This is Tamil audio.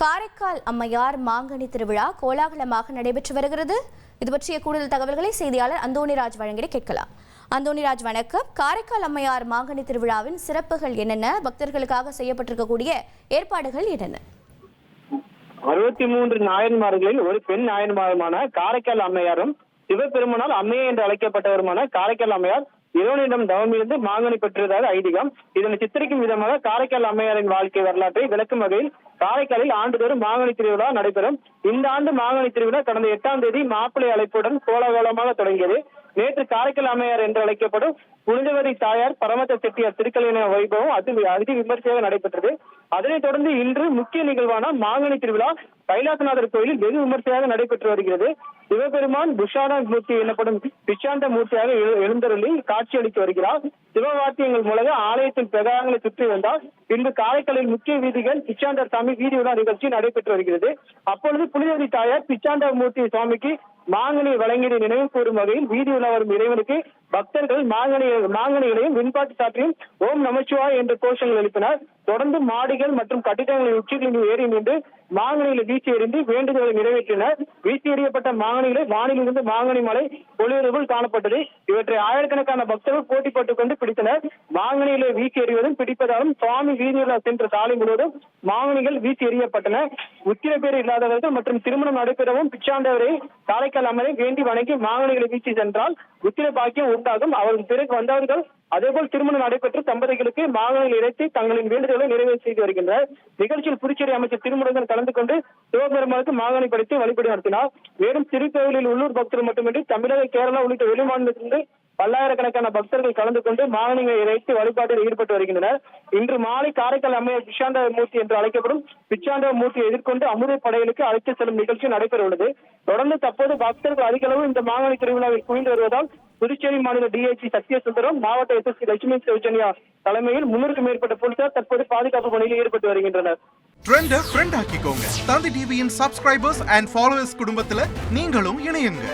காரைக்கால் அம்மையார் மாங்கனி திருவிழா கோலாகலமாக நடைபெற்று வருகிறது. இது பற்றிய கூடுதல் தகவல்களை செய்தியாளர் அந்தோணிராஜ் வழங்கிட கேட்கலாம். அந்தோணிராஜ் வணக்கம். காரைக்கால் அம்மையார் மாங்கனி திருவிழாவின் சிறப்புகள் என்னென்ன? பக்தர்களுக்காக செய்யப்பட்டிருக்கக்கூடிய ஏற்பாடுகள் என்னென்ன? 63 நாயன்மார்களில் ஒரு பெண் நாயன்மாருமான காரைக்கால் அம்மையாரும் சிவபெருமனால் அம்மையை என்று அழைக்கப்பட்டவருமான காரைக்கால் அம்மையார் இறைவனிடம் தவமிருந்து மாங்கனி பெற்றதாக ஐதீகம். இதனை சித்தரிக்கும் விதமாக காரைக்கால் அம்மையாரின் வாழ்க்கை வரலாற்றை விளக்கும் வகையில் காரைக்காலில் ஆண்டுதோறும் மாங்கனி திருவிழா நடைபெறும். இந்த ஆண்டு மாங்கனி திருவிழா கடந்த 8ஆம் தேதி மாப்பிள்ளை அழைப்புடன் கோலாகலமாக தொடங்கியது. நேற்று காரைக்கால் அம்மையார் என்று அழைக்கப்படும் புனிதவதி தாயார் பரமத்த செட்டியார் திருக்கல்யாண வைபவம் அதி விமர்சையாக நடைபெற்றது. அதனைத் தொடர்ந்து இன்று முக்கிய நிகழ்வான மாங்கனி திருவிழா கைலாசநாதர் கோயிலில் வெகு விமர்சையாக நடைபெற்று வருகிறது. சிவபெருமான் புஷான மூர்த்தி எனப்படும் பிச்சாண்ட மூர்த்தியாக எழுந்தருளி காட்சியளித்து வருகிறார். சிவவாத்தியங்கள் மூலம் ஆலயத்தின் பிரகாரங்களை சுற்றி வந்தால் பின்பு காரைக்காலில் முக்கிய வீதிகள் பிச்சாண்டர் சாமி வீதி உலா நிகழ்ச்சி நடைபெற்று வருகிறது. அப்பொழுது புனிதவதி தாயார் பிச்சாண்ட மூர்த்தி சுவாமிக்கு மாங்கனி வழங்கிய நினைவு கூறும் வகையில் வீதி உலா வரும் இறைவனுக்கு பக்தர்கள் மாங்கனிகளையும் விண்பாட்டு சாற்றியும் ஓம் நமச்சிவாய் என்ற கோஷங்கள் எழுப்பினர். தொடர்ந்து மாடிகள் மற்றும் கட்டிடங்களின் உச்சிகளில் ஏறி நின்று மாங்கனிகளை வீசி எறிந்து வேண்டுதலை நிறைவேற்றினர். வீசி எறியப்பட்ட மாங்கனிகளை வானிலிருந்து மாங்கனி மலை பொழிவது போல் காணப்பட்டது. இவற்றை ஆயிரக்கணக்கான பக்தர்கள் போட்டி போட்டுக் கொண்டு பிடித்தனர். மாங்கனிகளை வீசி எறிவதும் பிடிப்பதாலும் சுவாமி வீதியுலா சென்ற சாலை முழுவதும் மாங்கனிகள் வீசி எறியப்பட்டன. உத்திர பேர் இல்லாதவர்கள் மற்றும் திருமணம் நடைபெறவும் பிச்சாண்டவரை காரைக்கால் அம்மனை வேண்டி வணங்கி மாங்கனிகளை வீசி சென்றால் உத்திர பாக்கியம் உண்டாகும். அவர்கள் பிறகு வந்தவர்கள் அதேபோல் திருமணம் நடைபெற்று தம்பதிகளுக்கு மாங்கனிகள் இறைத்து தங்களின் வேண்டுதலை நிறைவேற்றி செய்து வருகின்றனர். நிகழ்ச்சியில் புதுச்சேரி அமைச்சர் திருமுருகன் கலந்து கொண்டு சிவபெருமானுக்கு மாங்கனி படைத்து வழிபாடு நடத்தினார். மேலும் திருக்கோயிலில் உள்ளூர் பக்தர்கள் மட்டுமின்றி தமிழக, கேரளா உள்ளிட்ட வெளிமாநிலத்திலிருந்து பல்லாயிரக்கணக்கான பக்தர்கள் கலந்து கொண்டு மாங்கனிகளை இறைத்து வழிபாட்டில் ஈடுபட்டு வருகின்றனர். இன்று மாலை காரைக்கால் அம்மையார் பிச்சாண்ட மூர்த்தி என்று அழைக்கப்படும் பிச்சாண்ட மூர்த்தியை எதிர்கொண்டு அமுத படையலுக்கு அழைத்து செல்லும் நிகழ்ச்சி நடைபெற உள்ளது. தொடர்ந்து தற்போது பக்தர்கள் அதிக அளவு இந்த மாங்கனி திருவிழாவில் குவிந்து வருவதால் புதுச்சேரி மாநில டிஐஜி சத்யசுந்தரம், மாவட்ட எஸ்எஸ்பி லட்சுமி சௌஜன்யா தலைமையில் 300க்கும் மேற்பட்ட போலீசார் தற்போது பாதுகாப்பு பணியில் ஈடுபட்டு வருகின்றனர். ட்ரெண்ட ஃப்ரெண்ட் ஆக்கிக்கோங்க. தந்தி டிவியின் சப்ஸ்கிரைபர்ஸ் அண்ட் ஃபாலோவர்ஸ் குடும்பத்துல நீங்களும் இணையுங்க.